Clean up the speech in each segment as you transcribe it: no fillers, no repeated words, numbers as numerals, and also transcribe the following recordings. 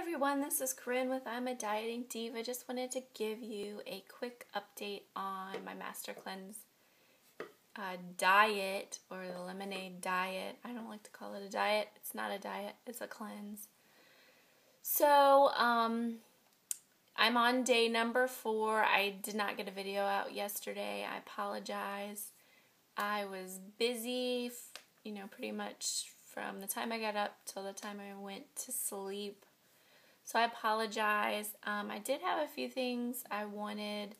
everyone, this is Corinne with I'm a Dieting Diva. Just wanted to give you a quick update on my Master Cleanse diet, or the lemonade diet. I don't like to call it a diet. It's not a diet, it's a cleanse. So, I'm on day number 4. I did not get a video out yesterday. I apologize. I was busy, pretty much from the time I got up till the time I went to sleep. So I apologize. I did have a few things I wanted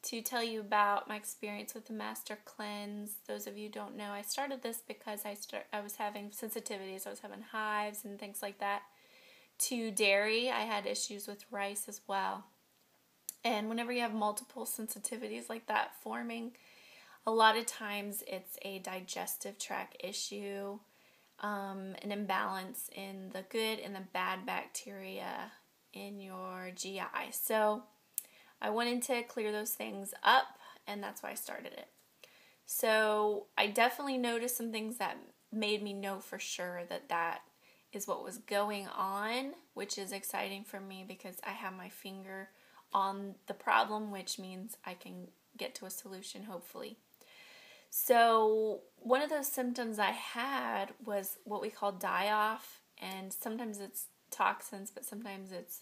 to tell you about my experience with the Master Cleanse. Those of you who don't know, I started this because I was having sensitivities. I was having hives and things like that to dairy. I had issues with rice as well. And whenever you have multiple sensitivities like that forming, a lot of times it's a digestive tract issue. An imbalance in the good and the bad bacteria in your GI. So I wanted to clear those things up, and that's why I started it. So I definitely noticed some things that made me know for sure that that is what was going on, which is exciting for me because I have my finger on the problem, which means I can get to a solution hopefully. So one of those symptoms I had was what we call die-off, and sometimes it's toxins, but sometimes it's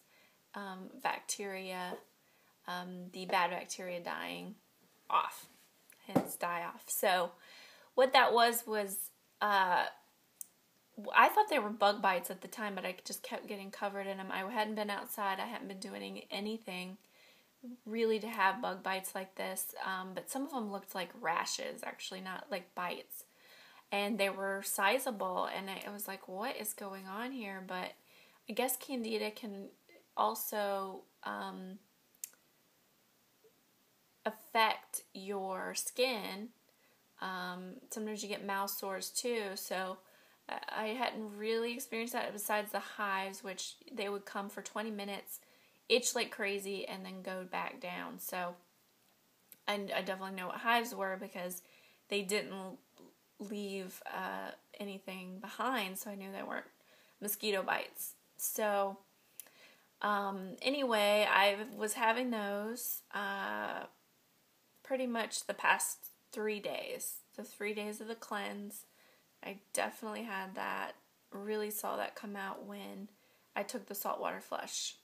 bacteria, the bad bacteria dying off, hence die-off. So what that was I thought they were bug bites at the time, but I just kept getting covered in them. I hadn't been outside. I hadn't been doing anything really to have bug bites like this, but some of them looked like rashes, actually, not like bites, and they were sizable, and I was like, what is going on here? But I guess Candida can also affect your skin. Sometimes you get mouth sores too, so I hadn't really experienced that besides the hives, which they would come for 20 minutes, itch like crazy, and then go back down. So I definitely know what hives were because they didn't leave anything behind, so I knew they weren't mosquito bites. So anyway, I was having those pretty much the past 3 days. The 3 days of the cleanse, I definitely had that. Really saw that come out when I took the saltwater flush.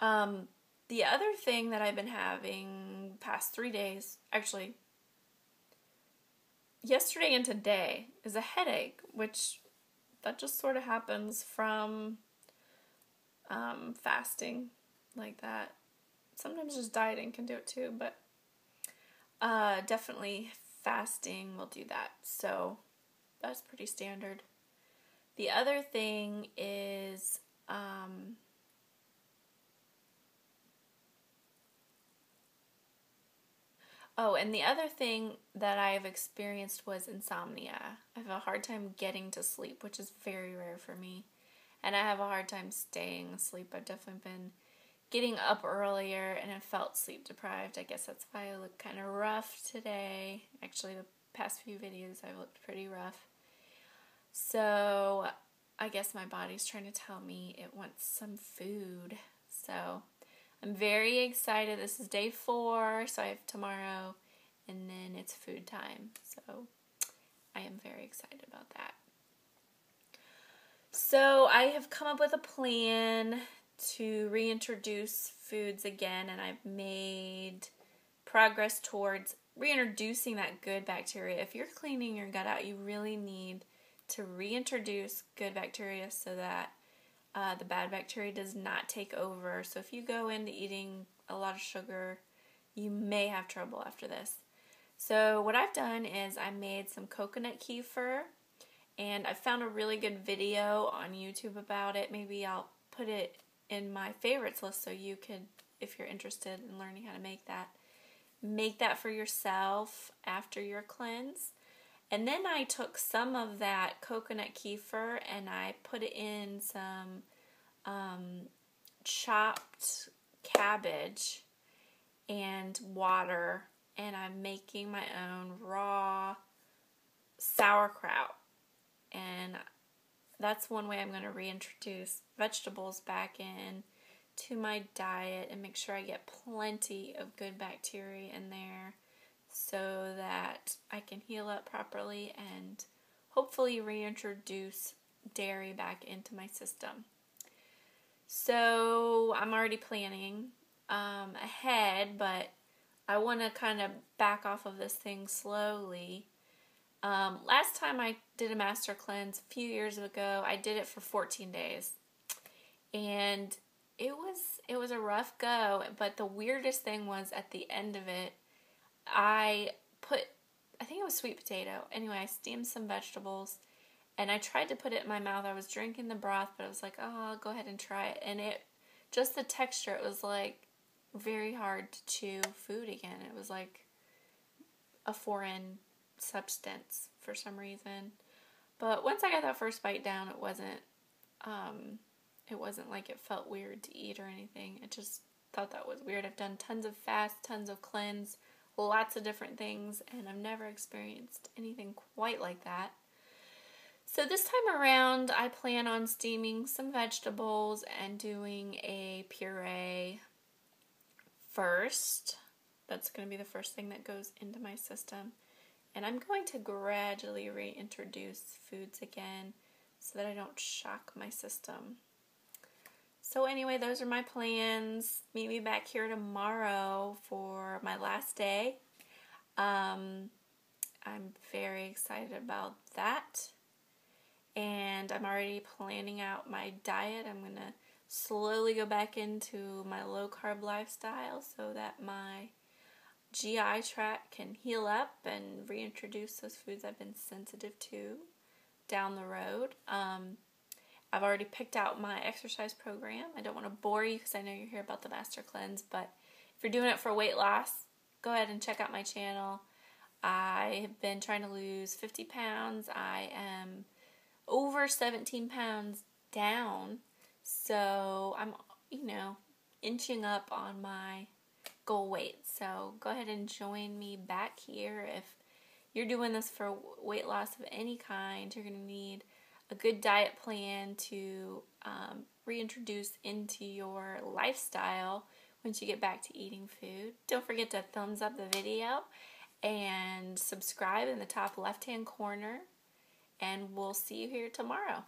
The other thing that I've been having past 3 days, actually yesterday and today, is a headache, which that just sort of happens from fasting like that. Sometimes just dieting can do it too, but definitely fasting will do that. So that's pretty standard. The other thing is and the other thing that I've experienced was insomnia. I have a hard time getting to sleep, which is very rare for me. And I have a hard time staying asleep. I've definitely been getting up earlier, and I felt sleep deprived. I guess that's why I look kind of rough today. Actually, the past few videos I've looked pretty rough. So I guess my body's trying to tell me it wants some food. So I'm very excited. This is day 4, so I have tomorrow, and then it's food time. So I am very excited about that. So I have come up with a plan to reintroduce foods again, and I've made progress towards reintroducing that good bacteria. If you're cleaning your gut out, you really need to reintroduce good bacteria so that the bad bacteria does not take over. So if you go into eating a lot of sugar, you may have trouble after this. So what I've done is I made some coconut kefir, and I found a really good video on YouTube about it. Maybe I'll put it in my favorites list so you could, if you're interested in learning how to make that for yourself after your cleanse. And then I took some of that coconut kefir and I put it in some chopped cabbage and water, and I'm making my own raw sauerkraut. And that's one way I'm going to reintroduce vegetables back in to my diet and make sure I get plenty of good bacteria in there so that I can heal up properly and hopefully reintroduce dairy back into my system. So I'm already planning ahead, but I want to kind of back off of this thing slowly. Last time I did a master cleanse a few years ago, I did it for 14 days. And it was a rough go, but the weirdest thing was at the end of it, I think it was sweet potato. Anyway, I steamed some vegetables and I tried to put it in my mouth. I was drinking the broth, but I was like, oh, I'll go ahead and try it. And just the texture, it was like very hard to chew food again. It was like a foreign substance for some reason. But once I got that first bite down, it wasn't like it felt weird to eat or anything. I just thought that was weird. I've done tons of fast, tons of cleanse, lots of different things, and I've never experienced anything quite like that. So this time around, I plan on steaming some vegetables and doing a puree first. That's going to be the first thing that goes into my system. And I'm going to gradually reintroduce foods again so that I don't shock my system. So anyway, those are my plans. Meet me back here tomorrow for my last day. I'm very excited about that. And I'm already planning out my diet. I'm going to slowly go back into my low-carb lifestyle so that my GI tract can heal up and reintroduce those foods I've been sensitive to down the road. I've already picked out my exercise program. I don't want to bore you because I know you're here about the Master Cleanse, but if you're doing it for weight loss, go ahead and check out my channel. I have been trying to lose 50 pounds. I am over 17 pounds down, so I'm, inching up on my goal weight. So go ahead and join me back here. If you're doing this for weight loss of any kind, you're going to need a good diet plan to reintroduce into your lifestyle once you get back to eating food. Don't forget to thumbs up the video and subscribe in the top left-hand corner. And we'll see you here tomorrow.